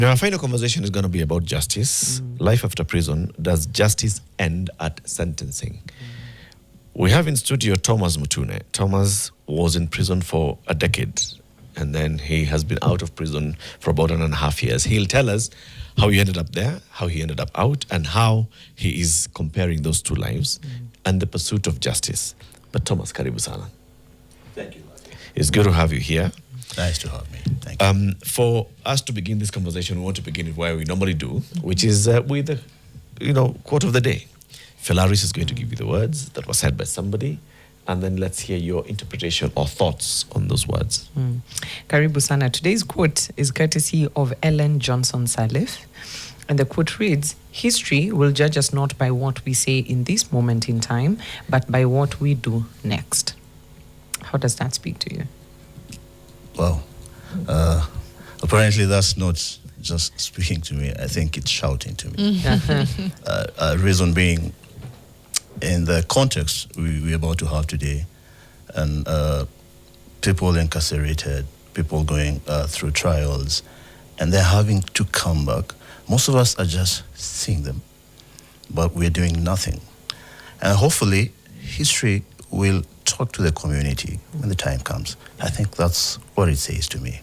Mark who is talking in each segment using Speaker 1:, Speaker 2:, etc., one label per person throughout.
Speaker 1: Now, our final conversation is going to be about justice. Life after prison. Does justice end at sentencing? We have in studio Thomas Mutune. Thomas was in prison for a decade, and then he has been out of prison for about 1.5 years. He'll tell us how he ended up there, how he ended up out, and how he is comparing those two lives and the pursuit of justice. But Thomas, karibu sana.
Speaker 2: Thank you.
Speaker 1: It's good to have you here.
Speaker 2: Nice to have me. Thank you.
Speaker 1: For us to begin this conversation, we want to begin it where we normally do, which is with the, quote of the day. Felaris is going to give you the words that were said by somebody, and then let's hear your interpretation or thoughts on those words.
Speaker 3: Karibu sana. Today's quote is courtesy of Ellen Johnson Sirleaf, and the quote reads, "History will judge us not by what we say in this moment in time, but by what we do next." How does that speak to you?
Speaker 2: Well, apparently that's not just speaking to me. I think it's shouting to me. Reason being, in the context we're about to have today, and people incarcerated, people going through trials, and they're having to come back. Most of us are just seeing them, but we're doing nothing. And hopefully, history will talk to the community when the time comes. I think that's what it says to me.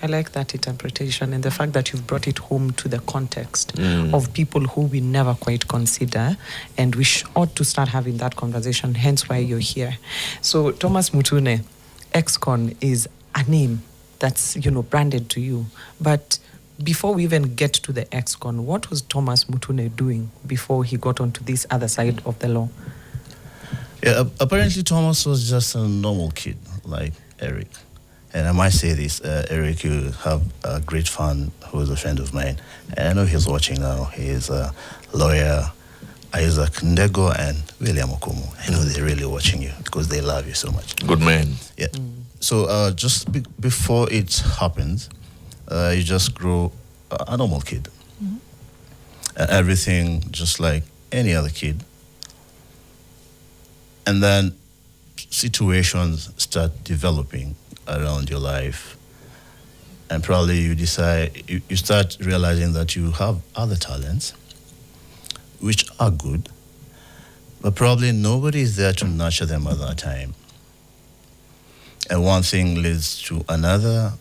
Speaker 3: I like that interpretation, and the fact that you've brought it home to the context of people who we never quite consider, and we ought to start having that conversation, hence why you're here. So Thomas Mutune, ex-con is a name that's, branded to you. But before we even get to the ex-con, what was Thomas Mutune doing before he got onto this other side of the law?
Speaker 2: Yeah, apparently Thomas was just a normal kid like Eric. And I might say this, Eric, you have a great fan who is a friend of mine. And I know he's watching now. He is a lawyer, Isaac Ndego and William Okumu. I know they're really watching you because they love you so much.
Speaker 1: Good man.
Speaker 2: Yeah. So just before it happens, you just grow a normal kid. Everything just like any other kid. And then situations start developing around your life, and probably you start realizing that you have other talents which are good, but probably nobody is there to nurture them at that time. And one thing leads to another,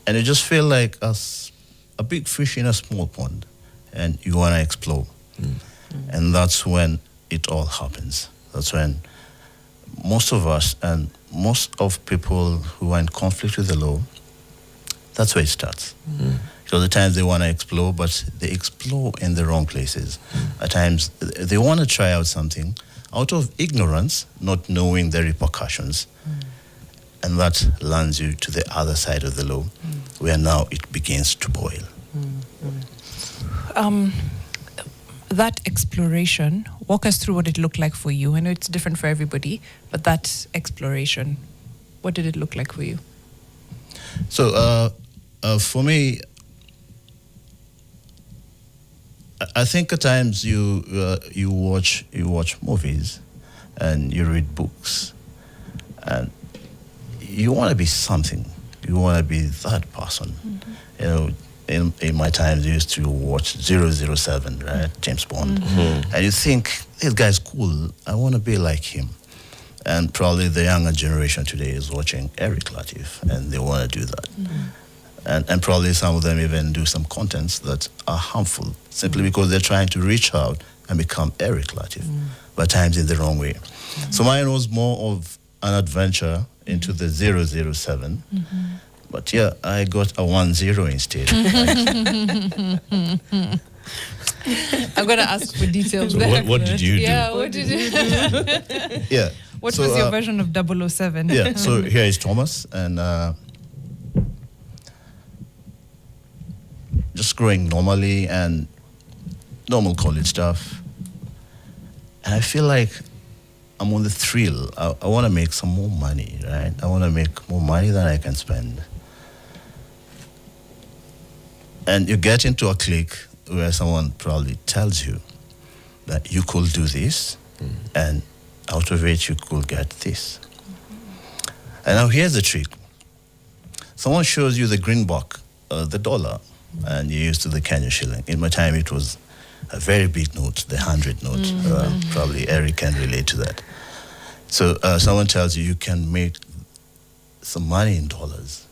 Speaker 2: and you just feel like a big fish in a small pond, and you want to explore. And that's when it all happens. That's when most of us and most of people who are in conflict with the law, that's where it starts. So at times they want to explore, but they explore in the wrong places. At times they want to try out something out of ignorance, not knowing the repercussions. And that lands you to the other side of the law, where now it begins to boil.
Speaker 4: That exploration, walk us through what it looked like for you. I know it's different for everybody, but that exploration, what did it look like for you?
Speaker 2: So for me, I think at times you watch movies and you read books, and you want to be something. You want to be that person. In my times, I used to watch 007, right? James Bond. And you think, this guy's cool. I want to be like him. And probably the younger generation today is watching Eric Latif, and they want to do that. And probably some of them even do some contents that are harmful, simply because they're trying to reach out and become Eric Latif, but at times in the wrong way. So mine was more of an adventure into the 007. But yeah, I got a 10 instead.
Speaker 4: I'm going to ask for details.
Speaker 1: So what did you do?
Speaker 4: Yeah, what did you do?
Speaker 2: Yeah.
Speaker 4: What was your version of 007?
Speaker 2: Yeah, so here is Thomas, and just growing normally and normal college stuff. And I feel like I'm on the thrill. I want to make some more money, right? I want to make more money than I can spend. And you get into a clique where someone probably tells you that you could do this, and out of it you could get this. And now here's the trick. Someone shows you the green book the dollar, and you're used to the Kenyan shilling. In my time, it was a very big note, the 100 note. Probably Eric can relate to that. So someone tells you can make some money in dollars.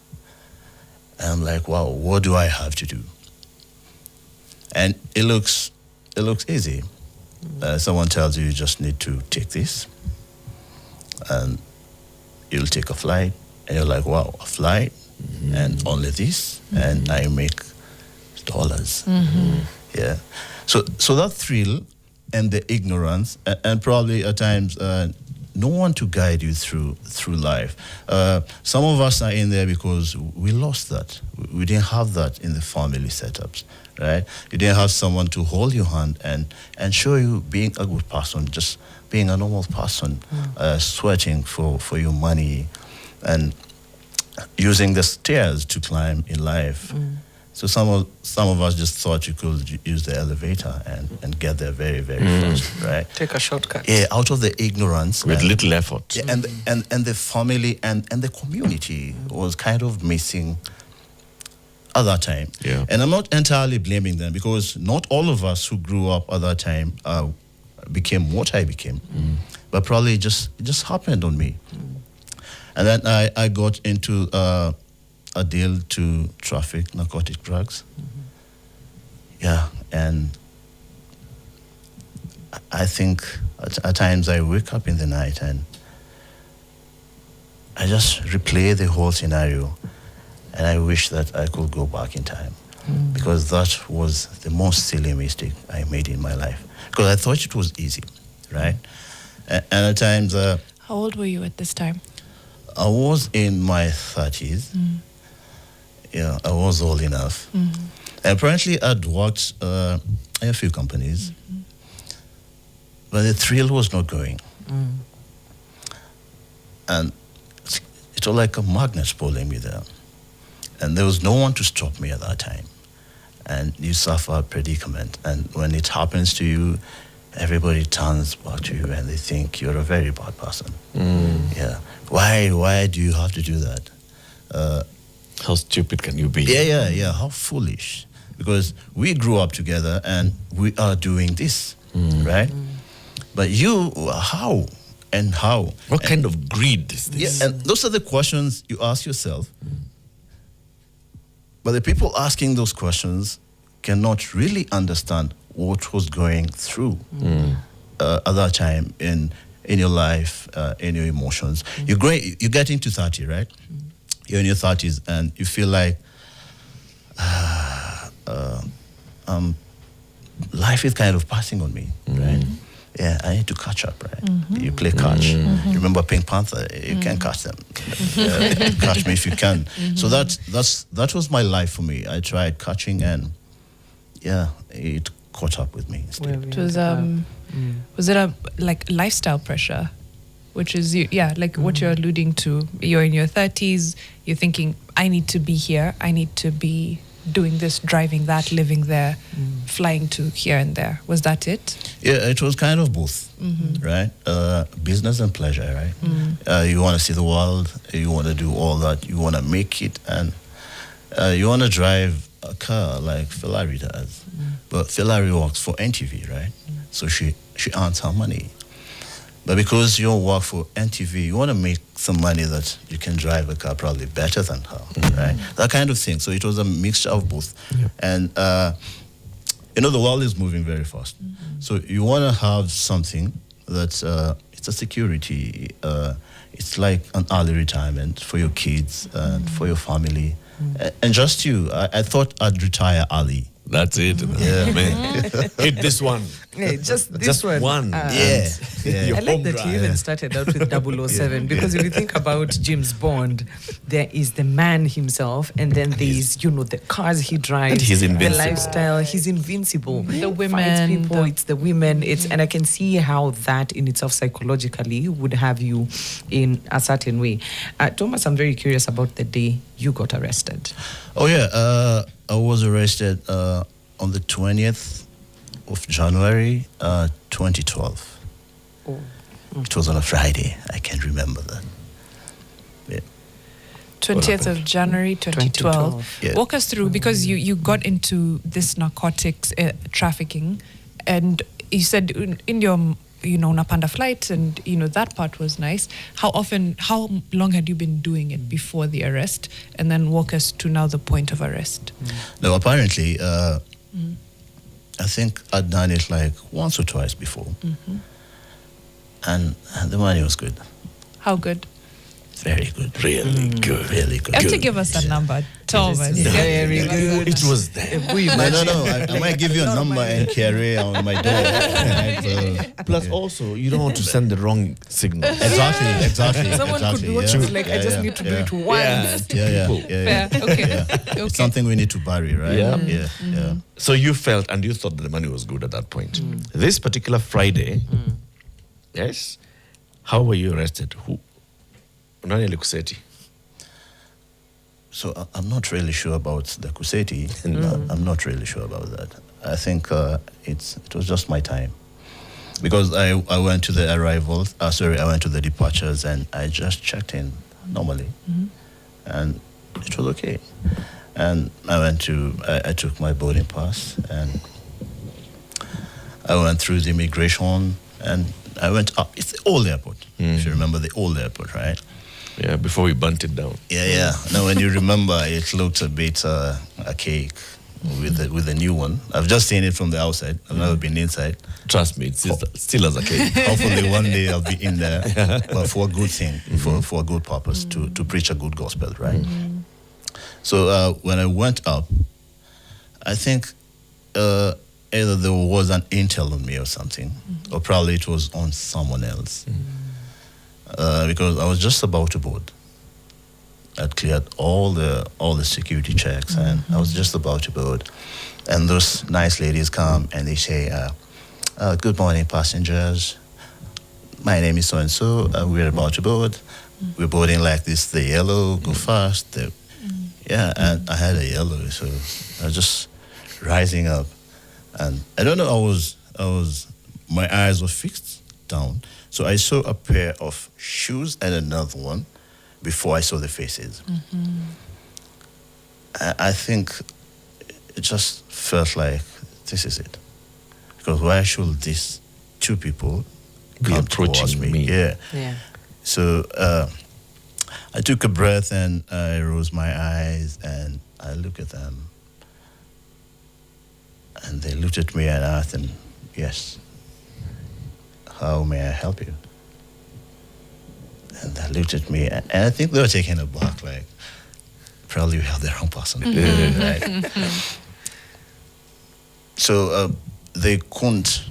Speaker 2: And I'm like, wow, what do I have to do? And it looks easy. Someone tells you just need to take this, and you'll take a flight, and you're like, wow, a flight, and only this, and I make dollars. Yeah. So that thrill and the ignorance, and probably at times no one to guide you through life. Some of us are in there because we lost that. We didn't have that in the family setups, right? You didn't have someone to hold your hand and show you being a good person, just being a normal person, sweating for your money and using the stairs to climb in life. So some of us just thought you could use the elevator and get there very, very fast, right?
Speaker 3: Take a shortcut.
Speaker 2: Yeah, out of the ignorance.
Speaker 1: With little effort.
Speaker 2: Yeah, and the family and the community was kind of missing at that time.
Speaker 1: Yeah.
Speaker 2: And I'm not entirely blaming them, because not all of us who grew up at that time became what I became. But probably it just happened on me. And then I got into a deal to traffic narcotic drugs. Yeah, and I think at times I wake up in the night and I just replay the whole scenario, and I wish that I could go back in time, because that was the most silly mistake I made in my life, because I thought it was easy, right? And at times...
Speaker 4: How old were you at this time?
Speaker 2: I was in my 30s. Yeah, I was old enough. Apparently, I'd worked in a few companies, but the thrill was not going. And it was like a magnet pulling me there. And there was no one to stop me at that time. And you suffer a predicament. And when it happens to you, everybody turns back to you and they think you're a very bad person. Yeah. Why do you have to do that?
Speaker 1: How stupid can you be?
Speaker 2: Yeah. How foolish. Because we grew up together and we are doing this, right? But you, how? And how?
Speaker 1: What kind of greed is this?
Speaker 2: Yeah, and those are the questions you ask yourself. But the people asking those questions cannot really understand what was going through at that time in your life, in your emotions. You get into 30, right? You're in your 30s and you feel like life is kind of passing on me, right? Yeah, I need to catch up, right? You play catch. You remember Pink Panther? You can't catch them. Catch me if you can. So that was my life for me. I tried catching, and yeah, it caught up with me.
Speaker 4: It was was it a like lifestyle pressure, which is what you're alluding to? You're in your 30s. You're thinking, I need to be here. I need to be doing this, driving that, living there, flying to here and there. Was that it?
Speaker 2: Yeah, it was kind of both, right? Business and pleasure, right? You want to see the world, you want to do all that, you want to make it, and you want to drive a car like Ferrari does. But Ferrari works for NTV, right? So she earns her money. But because you don't work for NTV, you want to make some money that you can drive a car probably better than her, right? That kind of thing. So it was a mixture of both. And, the world is moving very fast. So you want to have something that's, it's a security. It's like an early retirement for your kids and for your family. And just you. I thought I'd retire early.
Speaker 1: That's it.
Speaker 2: Yeah,
Speaker 1: man. Hit this one.
Speaker 3: Yeah, just this one.
Speaker 2: Yeah.
Speaker 3: I like that you even started out with 007 because if you think about James Bond, there is the man himself, and then there's the cars he drives,
Speaker 1: he's invincible.
Speaker 3: the lifestyle. He's invincible.
Speaker 4: The women,
Speaker 3: Fights people. It's the women. And I can see how that in itself psychologically would have you in a certain way. Thomas, I'm very curious about the day you got arrested.
Speaker 2: Oh yeah, I was arrested on the 20th of January, 2012. It was on a Friday. I can remember that. Yeah.
Speaker 4: 20th of January 2012.
Speaker 3: 2012.
Speaker 2: Yeah.
Speaker 4: Walk us through, because you got into this narcotics trafficking, and you said in your Napanda flight, and that part was nice. How long had you been doing it before the arrest? And then walk us to now the point of arrest.
Speaker 2: No, apparently, I think I'd done it like once or twice before. And the money was good.
Speaker 4: How good?
Speaker 2: Very good.
Speaker 1: Really good.
Speaker 2: Really good.
Speaker 4: You have to give us that number, Thomas.
Speaker 3: Very good.
Speaker 1: It was there.
Speaker 2: No. I might give you a number and carry on my door. Right? So,
Speaker 1: Plus, also, you don't want to send the wrong signal.
Speaker 2: Exactly.
Speaker 3: Someone could be watching like, I just need to do it once.
Speaker 2: Yeah.
Speaker 4: Fair. Okay. Okay.
Speaker 2: It's something we need to bury, right?
Speaker 1: Yeah. So you felt and you thought that the money was good at that point. This particular Friday, yes, how were you arrested? Who? Nani alikuseti?
Speaker 2: So I'm not really sure about the Kuseti. I'm not really sure about that. I think it was just my time. Because I went to the arrivals, I went to the departures, and I just checked in normally. And it was okay. And I took my boarding pass, and I went through the immigration, and I went up. It's the old airport, if you remember the old airport, right?
Speaker 1: Yeah, before we burnt it down.
Speaker 2: Yeah. Now, when you remember, it looked a bit archaic with the new one. I've just seen it from the outside. I've never been inside.
Speaker 1: Trust me, it's still as a kid.
Speaker 2: Hopefully, one day I'll be in there, but for a good thing, for a good purpose, to preach a good gospel, right? So when I went up, I think either there was an intel on me or something, or probably it was on someone else. Because I was just about to board. I'd cleared all the security checks, and I was just about to board. And those nice ladies come and they say, "Good morning, passengers. My name is so and so. We're about to board. We're boarding like this. The yellow, go fast." Yeah, and I had a yellow, so I was just rising up, and I don't know. I was. My eyes were fixed down. So I saw a pair of shoes and another one before I saw the faces. I think it just felt like this is it. Because why should these two people
Speaker 1: Be
Speaker 2: come
Speaker 1: approaching
Speaker 2: towards me?
Speaker 1: me?
Speaker 3: Yeah.
Speaker 2: So I took a breath and I rose my eyes and I looked at them. And they looked at me and I asked them, "Yes. How may I help you?" And they looked at me, and I think they were taken aback, like, probably we have the wrong person. Right? So they couldn't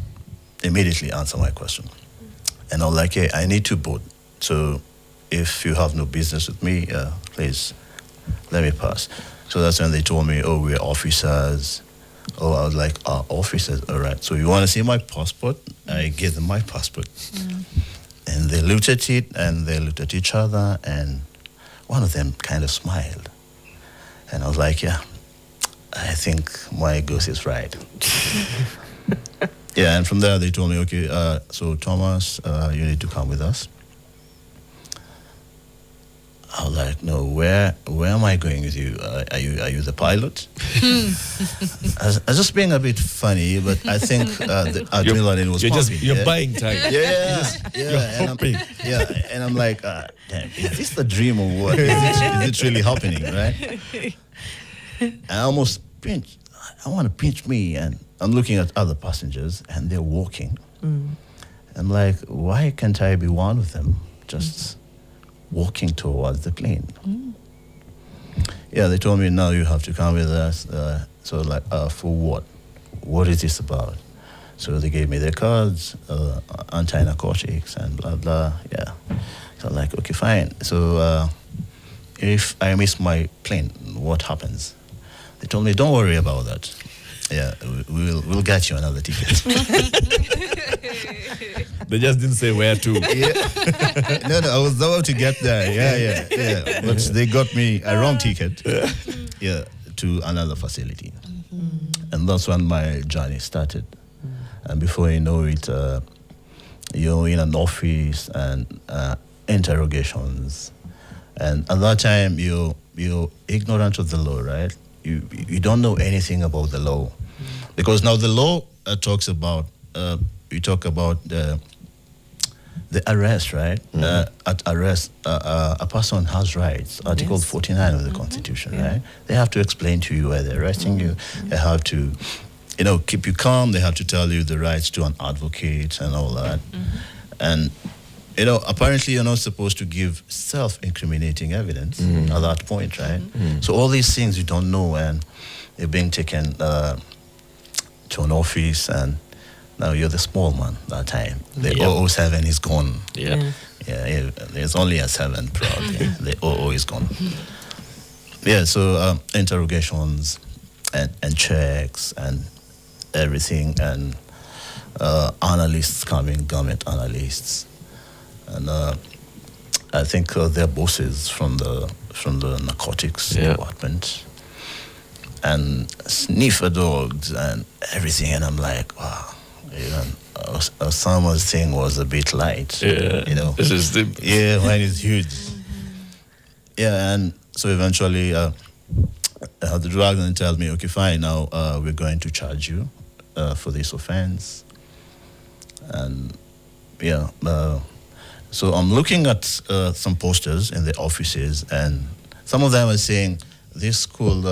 Speaker 2: immediately answer my question. And I was like, "Hey, I need to board. So if you have no business with me, please let me pass." So that's when they told me, "Oh, we're officers." Oh, I was like, "Officers, all right. So you want to see my passport?" I gave them my passport. And they looked at it, and they looked at each other, and one of them kind of smiled. And I was like, "Yeah, I think my ghost is right." Yeah, and from there they told me, "Okay, so Thomas, you need to come with us." I was like, "No, where am I going with you? Are you the pilot?" I was just being a bit funny, but I think the adrenaline was pumping.
Speaker 1: You're buying time.
Speaker 2: Yeah. And I'm like, damn, is this the dream or what? Is it really happening, right? I almost pinch. I want to pinch me, and I'm looking at other passengers, and they're walking. I'm like, why can't I be one of them? Just walking towards the plane. Yeah, they told me, "Now you have to come with us." So like, for what? What is this about? So they gave me their cards, anti-narcotics and blah, blah, yeah. So I'm like, okay, fine. So if I miss my plane, what happens? They told me, "Don't worry about that. Yeah, we'll get you another ticket."
Speaker 1: They just didn't say where to.
Speaker 2: Yeah. No, I was about to get there. Yeah. But they got me a wrong ticket. Yeah, to another facility. And that's when my journey started. And before you know it, you're in an office and interrogations. And at that time, you're ignorant of the law, right? You don't know anything about the law, because now the law talks about we talk about the arrest, right? At arrest, a person has rights. Article
Speaker 3: Yes.
Speaker 2: 49 of the Constitution, right? They have to explain to you why they're arresting you. They have to, keep you calm. They have to tell you the rights to an advocate and all that. And apparently you're not supposed to give self-incriminating evidence at that point, right? So all these things you don't know, and you're being taken to an office, and now you're the small man that time. The 007 is gone.
Speaker 1: Yeah.
Speaker 2: Yeah, there's only a 7 probably. The 00 is gone. Yeah, so interrogations and checks and everything, and analysts coming, government analysts. And I think they're bosses from the narcotics department, and sniffer dogs and everything. And I'm like, wow, Osama's thing was a bit light.
Speaker 1: Yeah, this is the
Speaker 2: mine is huge. Yeah, and so eventually the drug then tells me, okay, fine, now we're going to charge you for this offense. And so I'm looking at some posters in the offices, and some of them are saying this could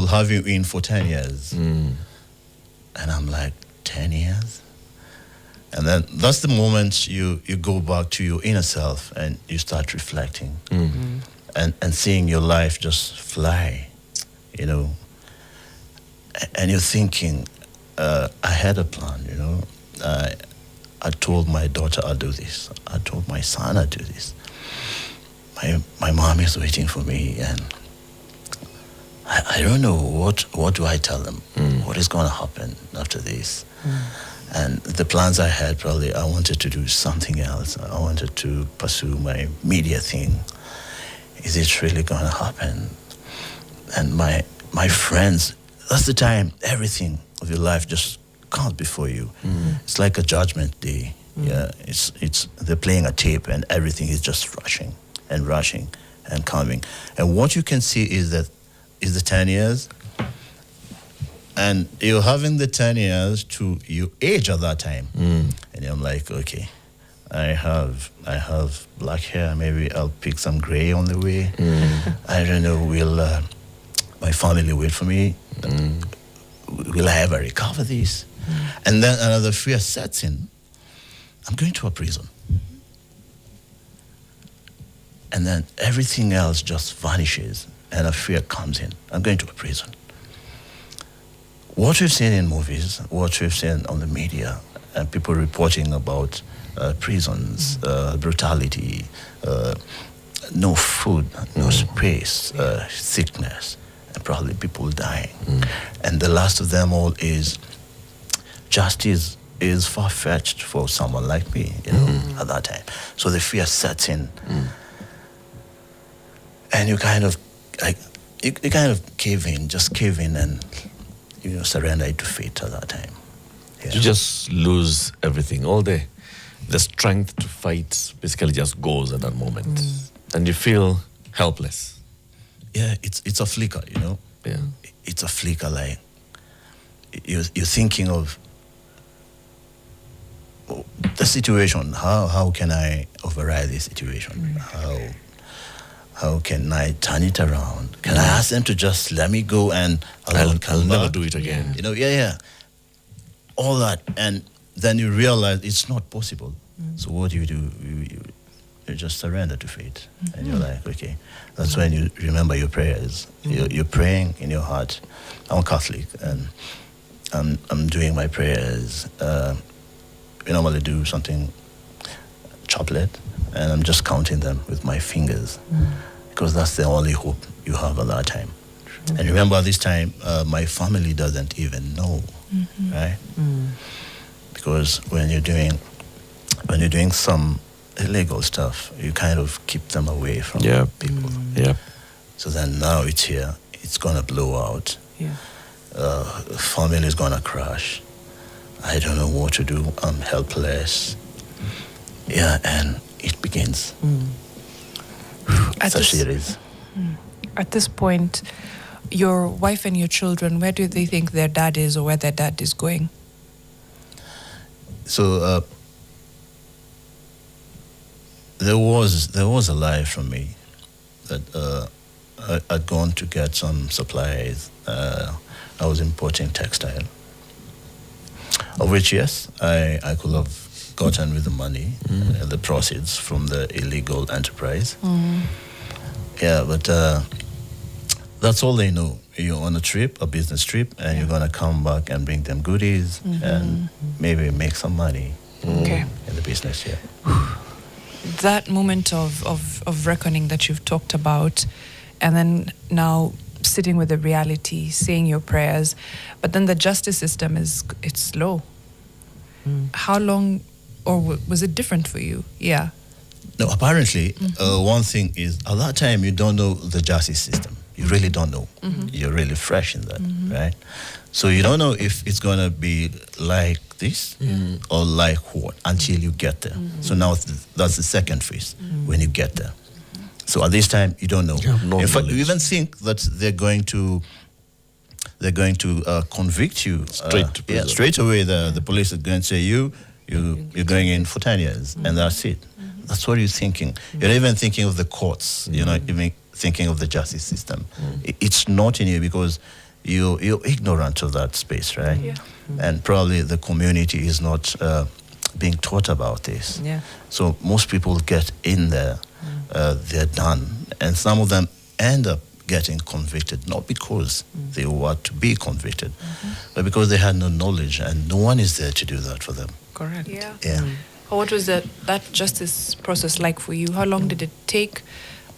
Speaker 2: have you in for 10 years. And I'm like, 10 years? And then that's the moment you go back to your inner self and you start reflecting and seeing your life just fly, And you're thinking, I had a plan, I told my daughter I'll do this. I told my son I'll do this. My mom is waiting for me, and I don't know what do I tell them? What is going to happen after this? And the plans I had, probably I wanted to do something else. I wanted to pursue my media thing. Is it really going to happen? And my friends, that's the time everything of your life just comes before you. It's like a judgment day. Yeah, it's they're playing a tape, and everything is just rushing and coming. And what you can see is the 10 years, and you're having the 10 years to your age at that time. And I'm like, okay, I have black hair. Maybe I'll pick some gray on the way. I don't know. Will my family wait for me? Will I ever recover this? And then another fear sets in. I'm going to a prison. And then everything else just vanishes, and a fear comes in. I'm going to a prison. What we've seen in movies, what we've seen on the media, and people reporting about prisons, brutality, no food, no space, sickness, and probably people dying. And the last of them all is justice is far-fetched for someone like me, at that time. So the fear sets in. And you kind of cave in and surrender it to fate at that time. Yeah.
Speaker 1: You just lose everything. All the strength to fight basically just goes at that moment. And you feel helpless.
Speaker 2: Yeah, it's a flicker,
Speaker 1: Yeah.
Speaker 2: It's a flicker, like you're thinking of the situation. How can I override this situation? How can I turn it around? Can I ask them to just let me go, and
Speaker 1: I'll never do it again.
Speaker 2: All that, and then you realize it's not possible. So what do? You just surrender to fate, and you're like, okay. That's when you remember your prayers. You're praying in your heart. I'm a Catholic, and I'm doing my prayers. We normally do something, chaplet, and I'm just counting them with my fingers, because that's the only hope you have at that time. And remember, this time my family doesn't even know, right? Because when you're doing some illegal stuff, you kind of keep them away from people. So then now it's here. It's gonna blow out. Family is gonna crash. I don't know what to do. I'm helpless. Yeah, and it begins.
Speaker 4: At
Speaker 2: It's a
Speaker 4: this-
Speaker 2: series.
Speaker 4: At this point, your wife and your children, where do they think their dad is or where their dad is going?
Speaker 2: So there was a lie from me that I'd gone to get some supplies. I was importing textile, of which, yes, I could have gotten with the money, the proceeds from the illegal enterprise. Yeah, but that's all they know. You're on a trip, a business trip, and you're going to come back and bring them goodies and maybe make some money
Speaker 4: Okay.
Speaker 2: in the business, yeah.
Speaker 4: That moment of reckoning that you've talked about, and then now sitting with the reality, saying your prayers, but then the justice system it's slow. How long, or was it different for you? Yeah.
Speaker 2: No, apparently, one thing is, at that time, you don't know the justice system. You really don't know. You're really fresh in that, right? So you don't know if it's going to be like this or like what until you get there. So now that's the second phase, when you get there. So at this time, you don't know.
Speaker 1: You have no
Speaker 2: in fact, you
Speaker 1: knowledge.
Speaker 2: even think that they're going to convict you
Speaker 1: Straight to prison.
Speaker 2: straight away. The police are going to say you're going in for 10 years, and that's it. That's what you're thinking. You're even thinking of the courts. You're not even thinking of the justice system. It's not in you because you're ignorant of that space, right?
Speaker 4: Yeah.
Speaker 2: And probably the community is not being taught about this.
Speaker 3: Yeah.
Speaker 2: So most people get in there, they're done, and some of them end up getting convicted, not because they were to be convicted, but because they had no knowledge, and no one is there to do that for them.
Speaker 3: Correct.
Speaker 4: Yeah.
Speaker 2: Yeah.
Speaker 4: What was that justice process like for you? How long did it take?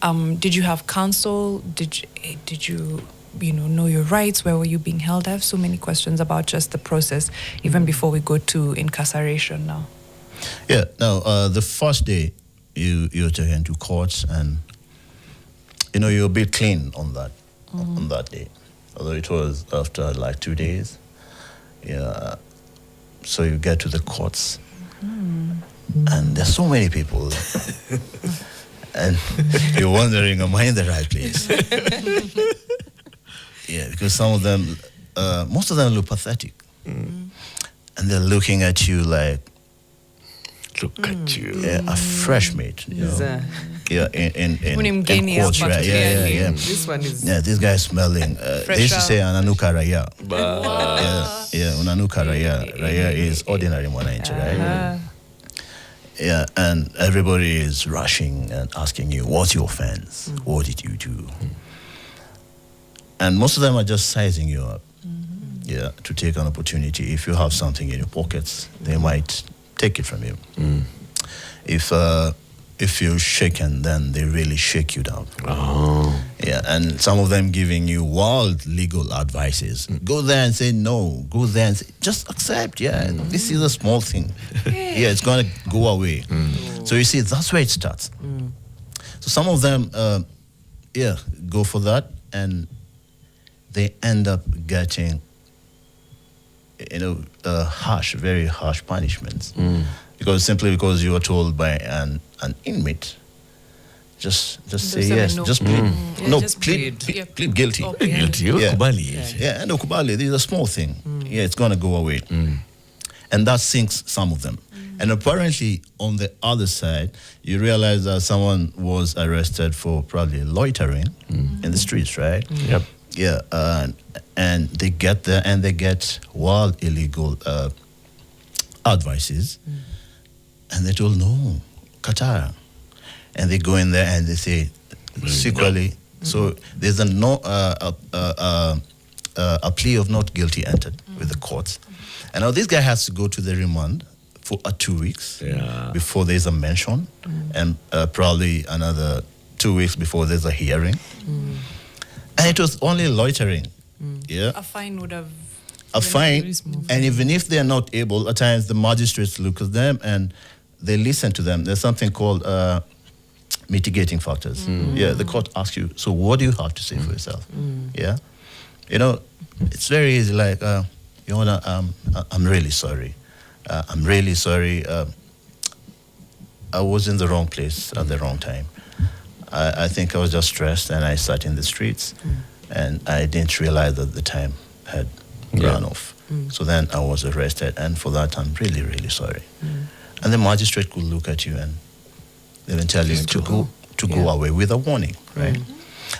Speaker 4: Did you have counsel? Did you know your rights? Where were you being held? I have so many questions about just the process, even before we go to incarceration now.
Speaker 2: Yeah. Now, the first day you're taken to courts, and you're a bit clean on that day, although it was after like 2 days. Yeah. So you get to the courts, and there's so many people, and you're wondering, am I in the right place? Yeah, because some of them, most of them look pathetic, and they're looking at you like,
Speaker 1: Look at you.
Speaker 2: yeah, a fresh mate, yeah, in
Speaker 4: Unimgeni
Speaker 2: quotes,
Speaker 4: hapa
Speaker 2: right? Yeah.
Speaker 3: This one is
Speaker 2: Yeah, this guy's smelling. They used to say ananuka raya. Yeah, unanuka raya. Raya is ordinary mwananchi, right? Yeah, and everybody is rushing and asking you, what's your offense? What did you do? And most of them are just sizing you up, yeah, to take an opportunity. If you have something in your pockets, they might take it from you. If you're shaken, then they really shake you down.
Speaker 1: Oh.
Speaker 2: Yeah, and some of them giving you wild legal advices. Go there and say no. Go there and say, just accept. Yeah, this is a small thing. Yeah, it's going to go away. So you see, that's where it starts. So some of them, go for that, and they end up getting, very harsh punishments. Simply because you were told by an inmate, just say
Speaker 4: say
Speaker 2: yes,
Speaker 4: no.
Speaker 2: just plead,
Speaker 3: just
Speaker 2: plead
Speaker 3: plead.
Speaker 2: plead guilty.
Speaker 4: Okay.
Speaker 1: Guilty.
Speaker 2: Yeah.
Speaker 1: Ukubali.
Speaker 2: Yeah, and ukubali, this is a small thing. Yeah, it's gonna go away, and that sinks some of them. And apparently, on the other side, you realize that someone was arrested for probably loitering in the streets, right?
Speaker 1: Yep.
Speaker 2: Yeah, and they get there and they get wild illegal advices, and they're told no, Qatar, and they go in there and they say secretly. So there's a plea of not guilty entered with the courts, and now this guy has to go to the remand for 2 weeks before there's a mention, and probably another 2 weeks before there's a hearing. And it was only loitering. Yeah.
Speaker 4: A fine would have.
Speaker 2: A fine. And even if they're not able, at times the magistrates look at them and they listen to them. There's something called mitigating factors. Yeah, the court asks you, so what do you have to say for yourself? Yeah. It's very easy, like, Your Honor, I'm really sorry. I'm really sorry. I was in the wrong place at the wrong time. I think I was just stressed, and I sat in the streets, and I didn't realize that the time had run off. So then I was arrested, and for that I'm really, really sorry. And the magistrate could look at you and even tell you to go away with a warning, right?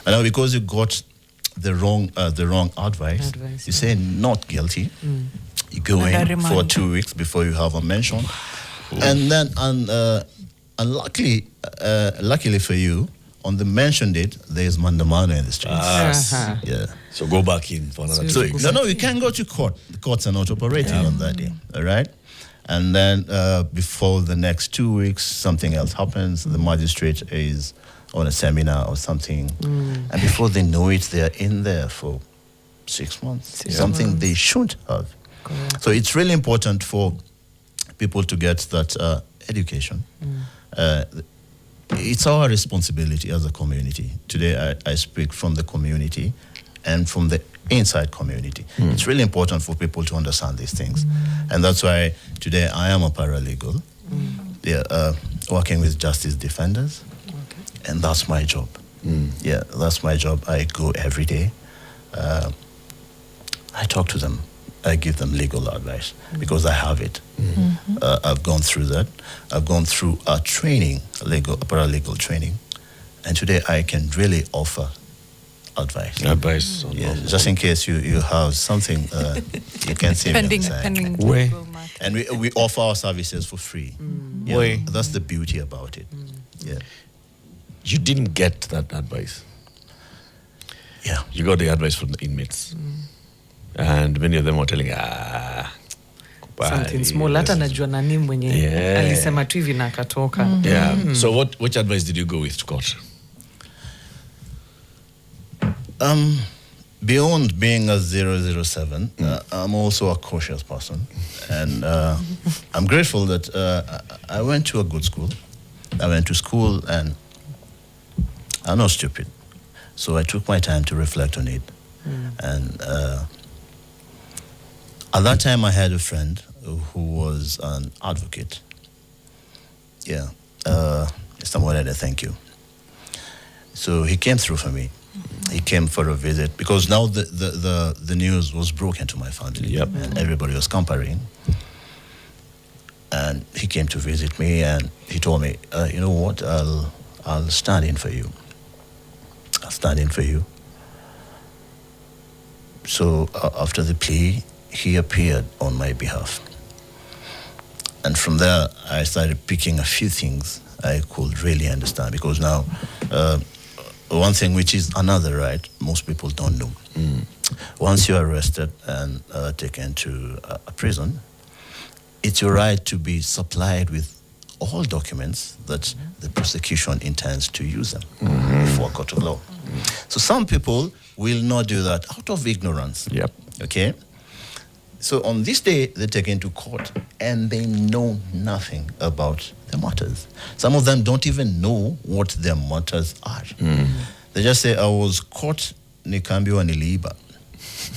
Speaker 2: And now because you got the wrong advice, you say not guilty. You go in for 2 weeks before you have a mention, and then luckily for you, on the mention date, there is mandamano in the streets. Yeah.
Speaker 1: So go back in for another
Speaker 2: So
Speaker 1: 2 weeks.
Speaker 2: no, you can't go to court. The courts are not operating on that day. All right. And then before the next 2 weeks, something else happens. The magistrate is on a seminar or something, and before they know it, they are in there for 6 months. Something they shouldn't have.
Speaker 3: Correct.
Speaker 2: So it's really important for people to get that education. It's our responsibility as a community. Today I speak from the community and from the inside community. It's really important for people to understand these things. And that's why today I am a paralegal, working with justice defenders. And that's my job. Yeah, that's my job. I go every day. I talk to them. I give them legal advice because I have it. I've gone through that. I've gone through a training, a paralegal training, and today I can really offer advice.
Speaker 1: Advice.
Speaker 2: Just in case you have something you can see
Speaker 4: pending
Speaker 1: Where?
Speaker 4: legal matter.
Speaker 2: and we offer our services for free. Yeah, that's the beauty about it. Yeah,
Speaker 1: You didn't get that advice.
Speaker 2: yeah.
Speaker 1: You got the advice from the inmates. And many of them were telling,
Speaker 3: Something small. Hata najua nani mwenye alisema tu hivi na akatoka.
Speaker 1: Yeah. So which advice did you go with to court?
Speaker 2: Beyond being a 007, I'm also a cautious person. And I'm grateful that I went to a good school. I went to school and I'm not stupid. So I took my time to reflect on it. And at that time, I had a friend who was an advocate. Yeah. Mr. Morede, thank you. So he came through for me. He came for a visit because now the news was broken to my family. And everybody was comparing. And he came to visit me and he told me, you know what, I'll stand in for you. I'll stand in for you. So after the plea, he appeared on my behalf. And from there, I started picking a few things I could really understand because now, one thing which is another right, most people don't know. Once you're arrested and taken to a prison, it's your right to be supplied with all documents that the prosecution intends to use them before a court of law. So some people will not do that out of ignorance. Okay? So on this day, they're taken to court and they know nothing about the matters. Some of them don't even know what their matters are. They just say, I was caught, nikambiwa niliiba.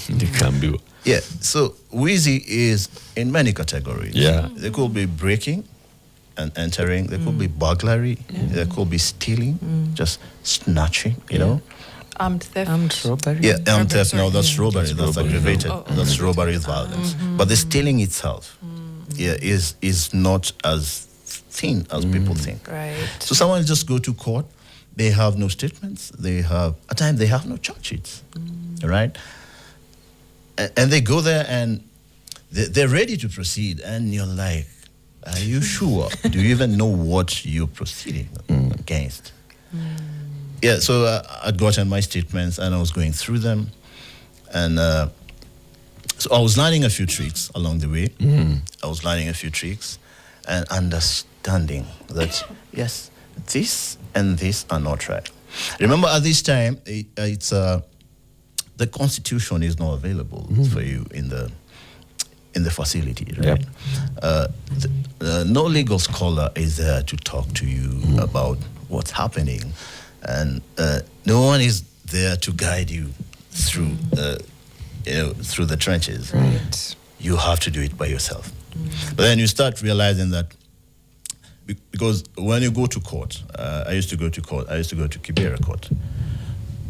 Speaker 1: Nikambiwa.
Speaker 2: Yeah, so Wheezy is in many categories.
Speaker 1: Yeah.
Speaker 2: There could be breaking and entering. There could be burglary. There could be stealing, just snatching, you know.
Speaker 4: Armed theft.
Speaker 3: Armed robbery.
Speaker 2: Yeah, armed theft.
Speaker 4: Sorry,
Speaker 2: No, that's robbery. That's
Speaker 1: robbery.
Speaker 2: aggravated.
Speaker 4: Oh,
Speaker 2: That's robbery is violence. But the stealing itself, is not as thin as people think.
Speaker 4: Right.
Speaker 2: So someone just go to court. They have no statements. They have at times they have no charge sheets, right? And they go there and they're ready to proceed. And you're like, are you sure? Do you even know what you're proceeding against? Yeah, so I'd gotten my statements and I was going through them. And so I was learning a few tricks along the way. I was learning a few tricks and understanding that, yes, this and this are not right. Remember, at this time, it's the Constitution is not available for you in the facility, right? No legal scholar is there to talk to you about what's happening. And no one is there to guide you through, through the trenches.
Speaker 3: Right.
Speaker 2: You have to do it by yourself. But then you start realizing that because when you go to court, I used to go to court. I used to go to Kibera court,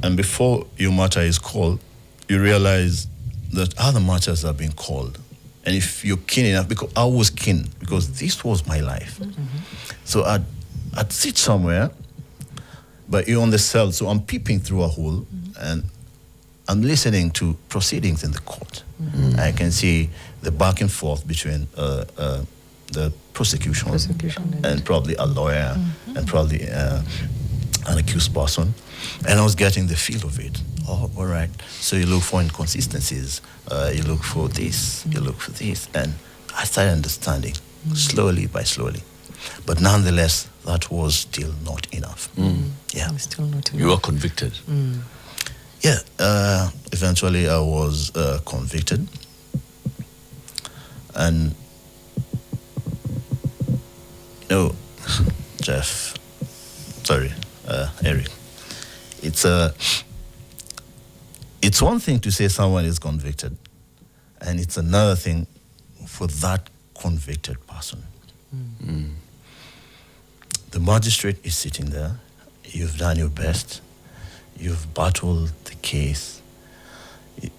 Speaker 2: and before your matter is called, you realize that other matters have been called, and if you're keen enough, because I was keen, because this was my life. So I'd sit somewhere, but you're on the cell, so I'm peeping through a hole, and I'm listening to proceedings in the court. I can see the back and forth between the prosecution and probably a lawyer and probably an accused person. And I was getting the feel of it. Oh, all right. So you look for inconsistencies. You look for this. You look for this. And I started understanding slowly by slowly. But nonetheless, that was still not enough. Yeah.
Speaker 3: Still not enough.
Speaker 1: You were convicted.
Speaker 2: Yeah. Eventually, I was convicted. And, Jeff, sorry, Eric, it's one thing to say someone is convicted, and it's another thing for that convicted person. The magistrate is sitting there. You've done your best. You've battled the case.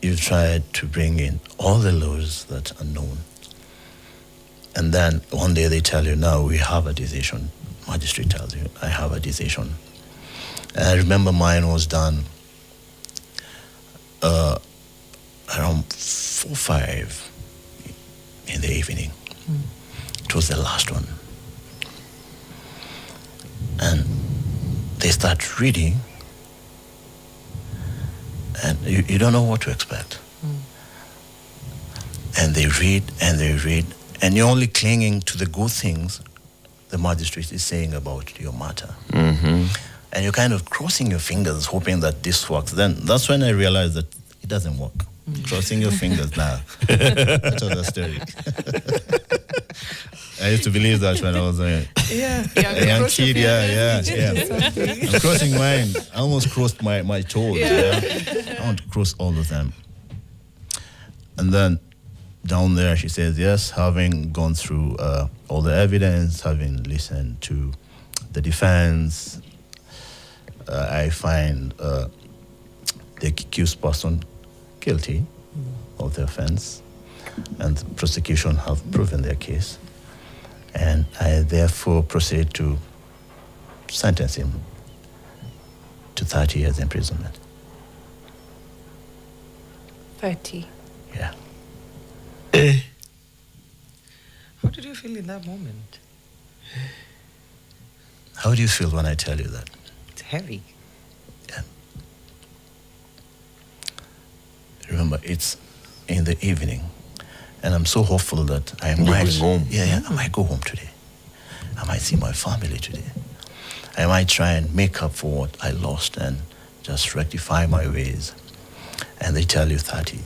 Speaker 2: You've tried to bring in all the laws that are known. And then one day they tell you, now we have a decision. Magistrate tells you, I have a decision. And I remember mine was done around 4 or 5 in the evening. It was the last one. And they start reading, and you don't know what to expect. And they read, and you're only clinging to the good things the magistrate is saying about your matter. And you're kind of crossing your fingers, hoping that this works. Then that's when I realized that it doesn't work. Crossing your fingers now. That was a story. I used to believe that when I was a young kid. Yeah. I'm crossing mine. I almost crossed my toes. I want to cross all of them. And then down there, she says, yes, having gone through all the evidence, having listened to the defense, I find the accused person guilty of the offense, and the prosecution have proven their case. And I therefore proceed to sentence him to 30 years imprisonment.
Speaker 4: 30.
Speaker 2: Yeah.
Speaker 3: How did you feel in that moment?
Speaker 2: How do you feel when I tell you that?
Speaker 3: It's heavy.
Speaker 2: Yeah. Remember, it's in the evening, and I'm so hopeful that I might
Speaker 1: going home.
Speaker 2: I might go home today. I might see my family today. I might try and make up for what I lost and just rectify my ways. And they tell you 30.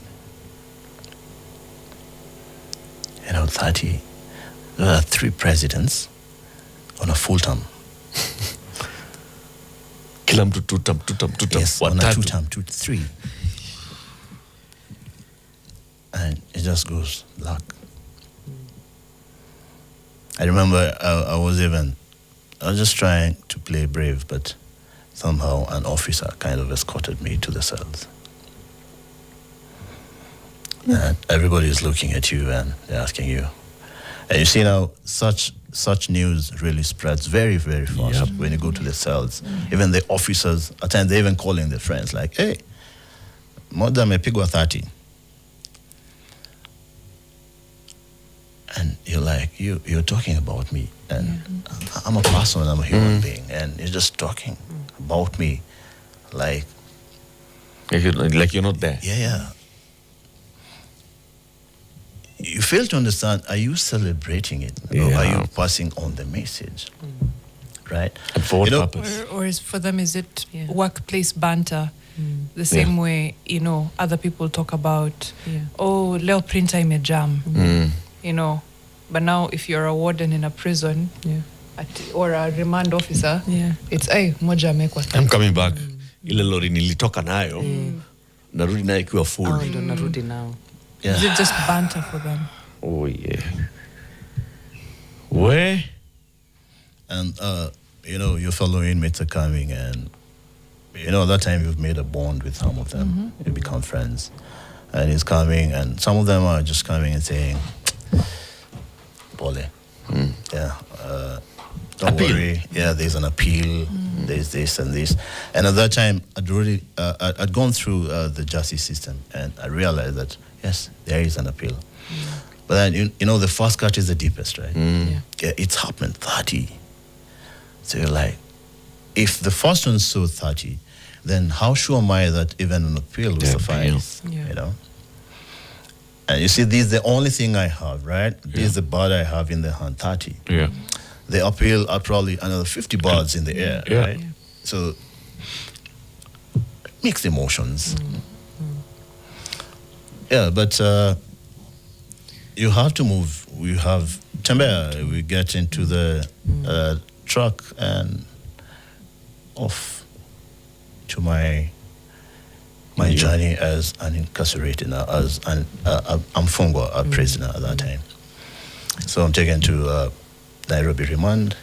Speaker 2: 30. There are 3 presidents on a full term.
Speaker 1: Kila mtu two term.
Speaker 2: Yes, on a 2 term, 3. And it just goes black. I remember I was just trying to play brave, but somehow an officer kind of escorted me to the cells. And everybody is looking at you and they're asking you. And you see now, such news really spreads very, very fast when you go to the cells. Even the officers, at times they even call in their friends like, hey, moja amepigwa 30. And you're like, you're talking about me. And I'm a person, I'm a human being. And you're just talking about me like
Speaker 1: you're not there.
Speaker 2: Yeah. You fail to understand, are you celebrating it? Or are you passing on the message? Right?
Speaker 1: And for what purpose?
Speaker 4: Or for them, is it workplace banter? The same way, other people talk about, oh, leo printer imejam. But now if you're a warden in a prison or a remand officer, it's, hey, moja amekwa 30.
Speaker 1: I'm coming back. Ile lori nilitoka nayo. Narudi nayo ikiwa full.
Speaker 3: Ndo narudi now.
Speaker 2: Yeah.
Speaker 4: Is it just banter for them?
Speaker 1: Oh, yeah. Where?
Speaker 2: And your fellow inmates are coming, and at that time you've made a bond with some of them. You become friends, and he's coming, and some of them are just coming and saying, "Bole, yeah, don't worry. Yeah, there's an appeal. There's this and this." And at that time, I'd gone through the justice system, and I realized that yes, there is an appeal. But then the first cut is the deepest, right? Yeah, it's happened 30. So you're like, if the first one saw 30, then how sure am I that even an appeal will suffice?
Speaker 3: Yeah.
Speaker 2: And you see, this is the only thing I have, right? This is the bird I have in the hand, 30.
Speaker 1: Yeah.
Speaker 2: The appeal are probably another 50 birds in the air, right? So mixed emotions. Yeah, but you have to move. We have Tembea. We get into the truck and off to my journey as an incarcerated, as an mfungwa, a prisoner at that time. So I'm taken to Nairobi remand,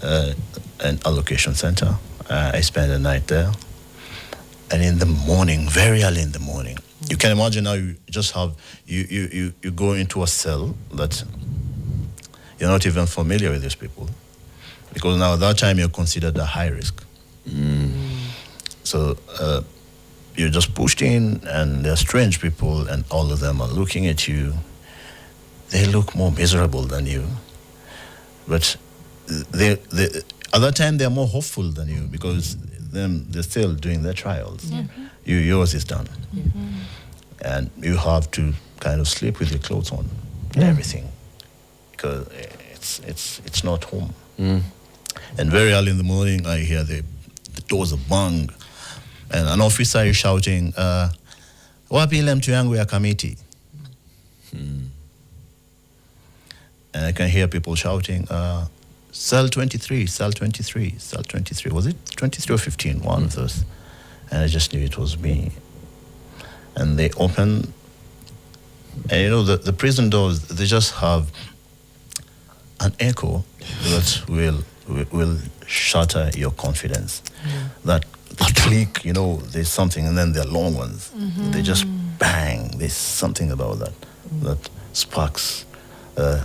Speaker 2: an allocation center. I spent the night there, and in the morning, very early in the morning, you can imagine now you just have you go into a cell that you're not even familiar with these people, because now at that time you're considered a high risk. So you're just pushed in, and they're strange people, and all of them are looking at you. They look more miserable than you, but they at that time they're more hopeful than you, because they're still doing their trials. Yours is done, and you have to kind of sleep with your clothes on and everything, because it's not home. And very early in the morning, I hear the doors are bang, and an officer is shouting, "Wapi ile mtu yangu ya kamiti?" And I can hear people shouting, "Cell 23, cell 23, cell 23." Was it 23 or 15? One of those. And I just knew it was me. And they open, and the prison doors, they just have an echo that will shatter your confidence. That click, there's something, and then there are long ones. They just bang. There's something about that sparks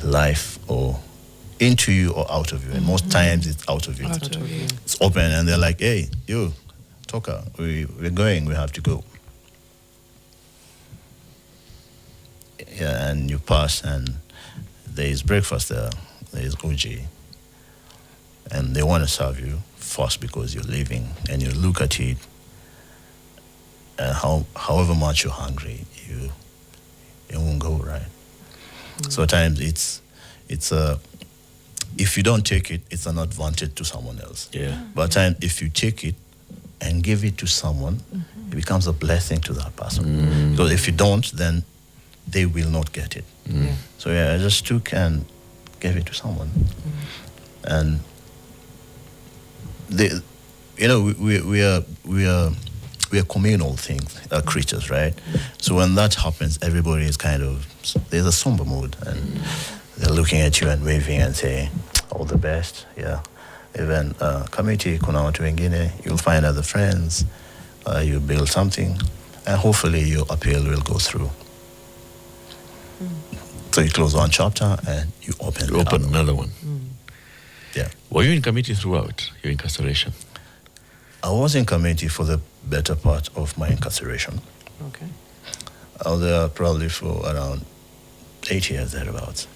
Speaker 2: life, or into you or out of you. And most times it's out of you. It's open, and they're like, "Hey, you, Toka, we're going. We have to go." Yeah, and you pass, and there is breakfast there. There is OJ. And they want to serve you first because you're leaving, and you look at it, and however much you're hungry, you won't go, right? Sometimes it's if you don't take it, it's an advantage to someone else. But if you take it and give it to someone, it becomes a blessing to that person. Because if you don't, then they will not get it. So I just took and gave it to someone, and we are communal things, creatures, right? So when that happens, everybody is there's a somber mood, and they're looking at you and waving and saying, "All the best." Yeah, even committee, kuna watu wengine, you'll find other friends, you build something, and hopefully your appeal will go through. So you close one chapter and you open
Speaker 1: another one.
Speaker 2: Yeah.
Speaker 1: Were you in committee throughout your incarceration?
Speaker 2: I was in committee for the better part of my incarceration.
Speaker 3: Okay.
Speaker 2: I was there probably for around 8 years, thereabouts.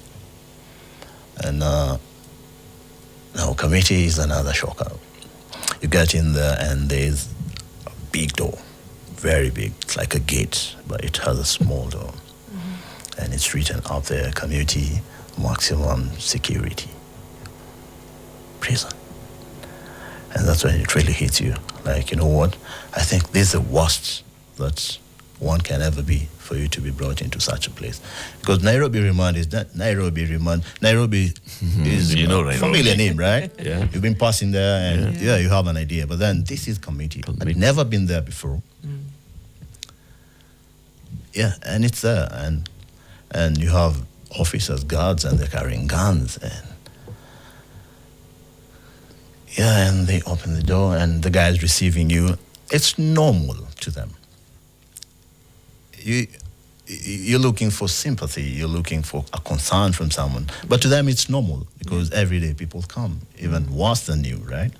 Speaker 2: And now committee is another shocker. You get in there, and there's a big door, very big. It's like a gate, but it has a small door. And it's written up there, community, maximum security, prison. And that's when it really hits you. Like, you know what? I think this is the worst that one can ever be, for you to be brought into such a place. Because Nairobi remand is not Nairobi remand. Nairobi is a familiar name, right?
Speaker 1: Yeah.
Speaker 2: You've been passing there, and you have an idea. But then this is committee. I've never been there before. Yeah, and it's there, and you have officers, guards, and they're carrying guns, and Yeah, and they open the door and the guy is receiving you. It's normal to them. You're looking for sympathy, you're looking for a concern from someone. But to them it's normal because every day people come, even worse than you, right?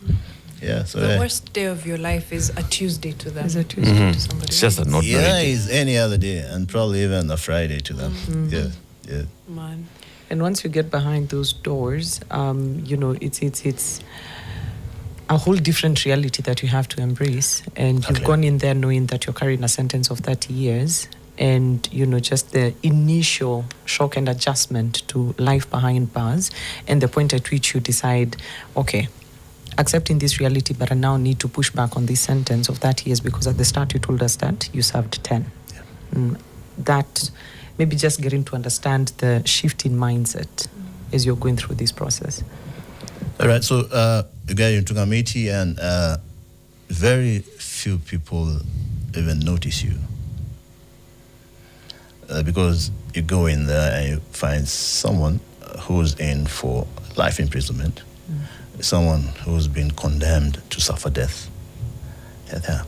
Speaker 2: Yeah, so
Speaker 4: The worst day of your life is a Tuesday to them.
Speaker 3: Is a Tuesday to somebody
Speaker 1: It's just
Speaker 3: else.
Speaker 1: an ordinary
Speaker 2: yeah,
Speaker 1: day.
Speaker 2: it's any other day and probably even a Friday to them. Yeah.
Speaker 4: Man.
Speaker 3: And once you get behind those doors, it's a whole different reality that you have to embrace. And you've
Speaker 2: Okay.
Speaker 3: gone in there knowing that you're carrying a sentence of 30 years. And, just the initial shock and adjustment to life behind bars, and the point at which you decide, okay, accepting this reality, but I now need to push back on this sentence of 30 years because at the start you told us that you served 10. That maybe just getting to understand the shift in mindset as you're going through this process.
Speaker 2: All right, so you get into committee and very few people even notice you. Because you go in there and you find someone who's in for life imprisonment, someone who's been condemned to suffer death. Yeah.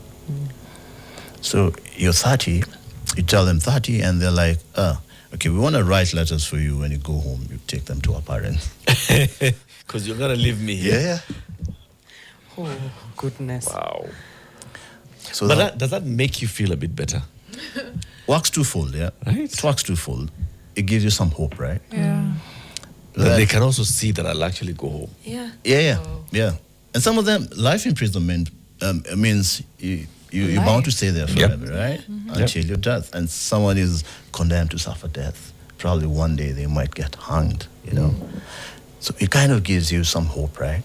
Speaker 2: So you're 30, you tell them 30, and they're like, okay, we want to write letters for you when you go home. You take them to our parents.
Speaker 1: Because you're going to leave me here.
Speaker 2: Yeah.
Speaker 3: Oh, goodness.
Speaker 1: Wow.
Speaker 2: So
Speaker 1: But does that make you feel a bit better?
Speaker 2: works twofold, yeah.
Speaker 1: Right.
Speaker 2: It works twofold. It gives you some hope, right?
Speaker 4: Yeah.
Speaker 1: That they can also see that I'll actually go home.
Speaker 4: Yeah.
Speaker 2: Yeah. And some of them, life imprisonment means you're bound to stay there forever, right? Until your death. And someone is condemned to suffer death. Probably one day they might get hanged, So it kind of gives you some hope, right?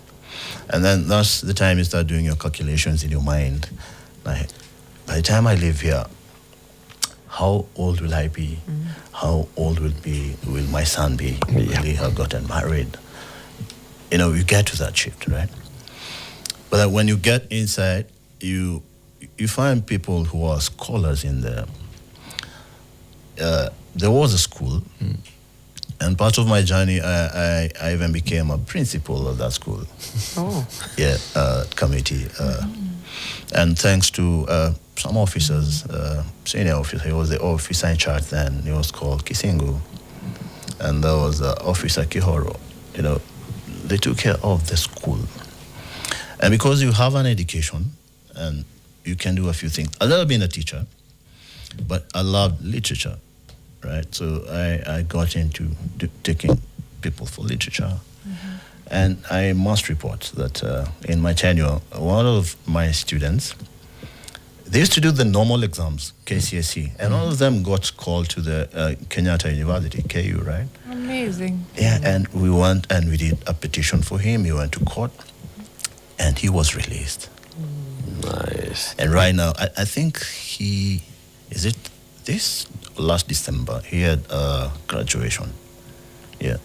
Speaker 2: And then that's the time you start doing your calculations in your mind. Like, by the time I live here, how old will I be? How old will my son be? Will he have gotten married? You get to that shift, right? But when you get inside, you find people who are scholars in there. There was a school, and part of my journey, I even became a principal of that school.
Speaker 3: Oh.
Speaker 2: Yeah, committee. And thanks to some officers, senior officer, he was the officer in charge then, he was called Kisingu. And there was Officer Kihoro. They took care of the school. And because you have an education and you can do a few things. I've never been a teacher, but I loved literature, right? So I got into taking people for literature. And I must report that in my tenure, one of my students, they used to do the normal exams, KCSE, and all of them got called to the Kenyatta University, KU, right?
Speaker 4: Amazing.
Speaker 2: Yeah, and we went and we did a petition for him. He went to court, and he was released.
Speaker 1: Nice.
Speaker 2: And right now, I think this last December, he had graduation. Yeah,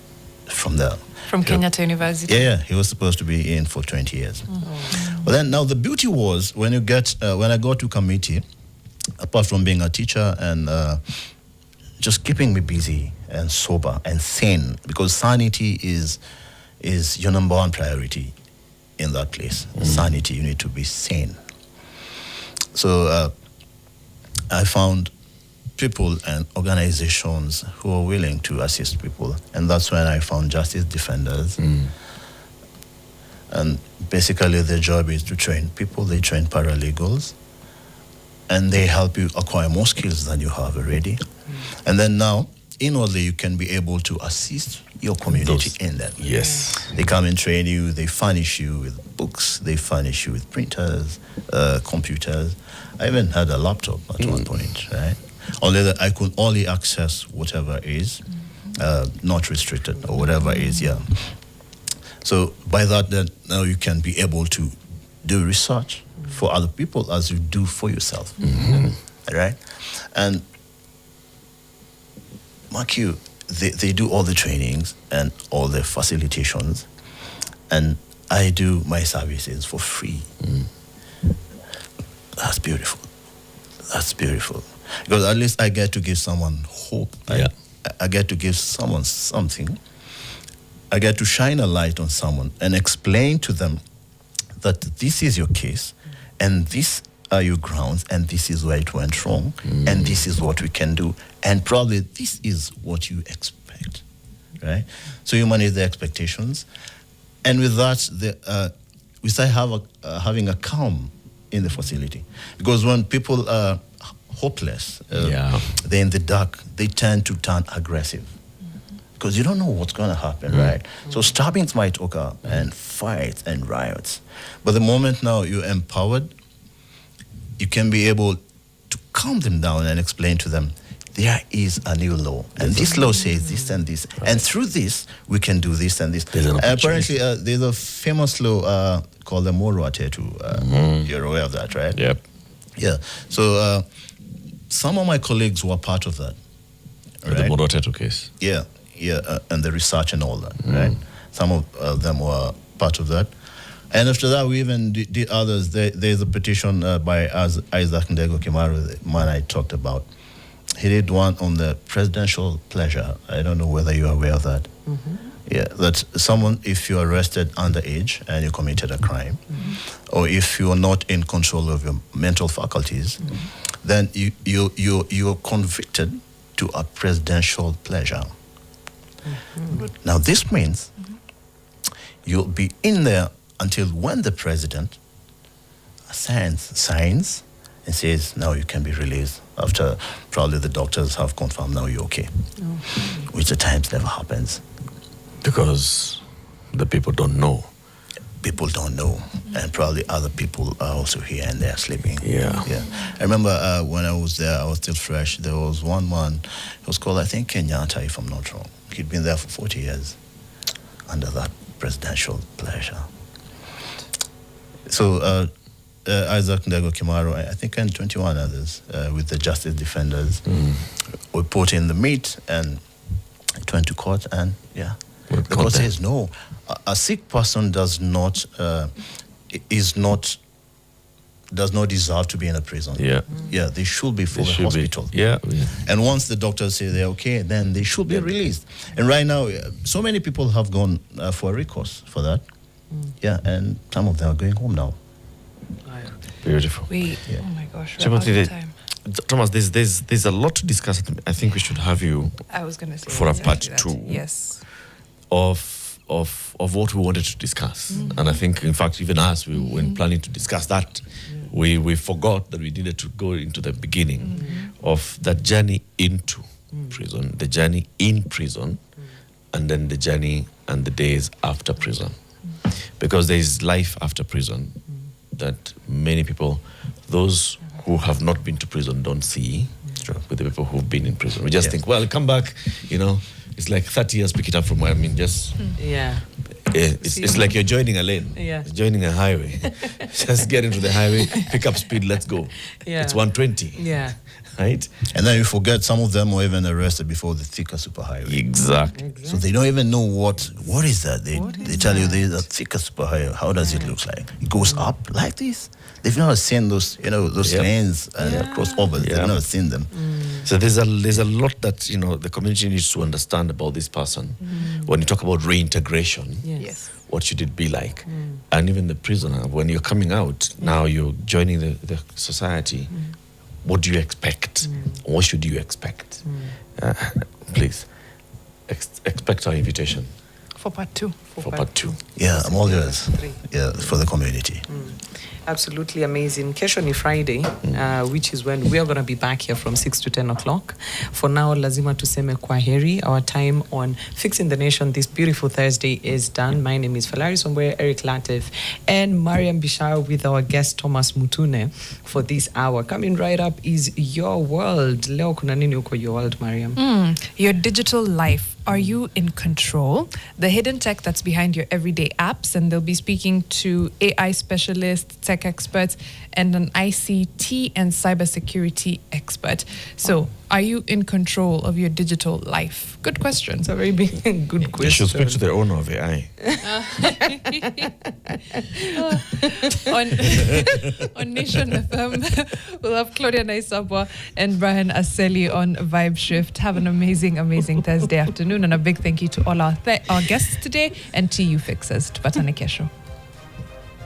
Speaker 2: from there.
Speaker 4: From Kenyatta University.
Speaker 2: Yeah, he was supposed to be in for 20 years. But then now the beauty was when I got to committee, apart from being a teacher and just keeping me busy and sober and sane, because sanity is your number one priority in that place. Sanity, you need to be sane. So I found people and organizations who are willing to assist people, and that's when I found Justice Defenders. And basically their job is to train people. They train paralegals, and they help you acquire more skills than you have already. And then now, inwardly, you can be able to assist your community in that.
Speaker 1: Yes.
Speaker 2: They come and train you, they furnish you with books, they furnish you with printers, computers. I even had a laptop at one point, right? Only that I could only access whatever is not restricted or whatever is, So by that, then now you can be able to do research for other people as you do for yourself, right? And mark you, they do all the trainings and all the facilitations, and I do my services for free. That's beautiful. That's beautiful. Because at least I get to give someone hope. I get to give someone something. I get to shine a light on someone and explain to them that this is your case, and these are your grounds, and this is where it went wrong, and this is what we can do, and probably this is what you expect, right? So you manage the expectations, and with that, we start having a calm in the facility, because when people are hopeless, they're in the dark, they tend to turn aggressive. Because you don't know what's going to happen, right? So stabbings might occur, and fights and riots. But the moment now you're empowered, you can be able to calm them down and explain to them, there is a new law, and this law says this and this, and through this we can do this and this. Apparently, there's a famous law called the Moro Atetu. You're aware of that, right?
Speaker 1: Yep.
Speaker 2: Yeah. So some of my colleagues were part of that. Right?
Speaker 1: The Moro Atetu case.
Speaker 2: Yeah, and the research and all that, right? Some of them were part of that. And after that, we even did others. There's a petition by Isaac Ndego Kimaru, the man I talked about. He did one on the presidential pleasure. I don't know whether you're aware of that. Yeah, that someone, if you're arrested underage and you committed a crime, or if you're not in control of your mental faculties, then you're convicted to a presidential pleasure. Now this means you'll be in there until when the president signs and says, now you can be released, after probably the doctors have confirmed now you're okay. Which at times never happens.
Speaker 1: Because the people don't know.
Speaker 2: People don't know, and probably other people are also here and they're sleeping.
Speaker 1: Yeah.
Speaker 2: I remember when I was there, I was still fresh. There was one man, he was called, I think, Kenyatta, if I'm not wrong. He'd been there for 40 years under that presidential pleasure. So Isaac Ndego Kimaru, I think, and 21 others with the justice defenders, we put in the meat and it went to court, and the court says no. A sick person does not deserve to be in a prison. They should be for the hospital. And once the doctors say they're okay, then they should be released. And right now, so many people have gone for a recourse for that. And some of them are going home now.
Speaker 1: Beautiful.
Speaker 4: Oh my gosh,
Speaker 1: Thomas, there's a lot to discuss. I think we should have you for a part two.
Speaker 4: Yes.
Speaker 1: Of what we wanted to discuss. And I think, in fact, even us, when planning to discuss that, we forgot that we needed to go into the beginning of that journey into prison, the journey in prison, and then the journey and the days after prison. Because there is life after prison that many people, those who have not been to prison, don't see with the people who've been in prison. We just think, well, come back, it's like 30 years, pick it up from where, just... It's like you're joining a lane, joining a highway. Just get into the highway, pick up speed, let's go. It's 120. Right?
Speaker 2: And then you forget some of them were even arrested before the Thika superhighway.
Speaker 1: Exactly.
Speaker 2: So they don't even know what is that. They tell you there's a Thika superhighway. How does it look like? It goes up like this. They've never seen those, those lanes and crossovers. They've never seen them.
Speaker 1: So there's a lot that the community needs to understand about this person. When you talk about reintegration, what should it be like? And even the prisoner, when you're coming out, now you're joining the society. What do you expect? What should you expect? Please, expect our invitation.
Speaker 4: For part two.
Speaker 1: For part two.
Speaker 2: Yeah, I'm all yours. Yeah, for the community.
Speaker 3: Absolutely amazing. Kesho ni Friday, which is when we are going to be back here from 6 to 10 o'clock. For now, lazima tuseme kwaheri. Our time on Fixing the Nation this beautiful Thursday is done. My name is Falari Sombre, Eric Latif, and Mariam Bishar with our guest Thomas Mutune for this hour. Coming right up is Your World. Leo kuna nini uko Your World, Mariam?
Speaker 4: Your digital life. Are you in control? The hidden tech that's behind your everyday apps, and they'll be speaking to AI specialists, tech experts, and an ICT and cybersecurity expert. So, are you in control of your digital life? Good question.
Speaker 3: It's a very big, good question.
Speaker 1: You should speak to the owner of AI.
Speaker 4: on Nation FM, we'll have Claudia Naisabwa and Brian Aseli on Vibe Shift. Have an amazing, amazing Thursday afternoon, and a big thank you to all our guests today and to you fixers. Tupatane kesho.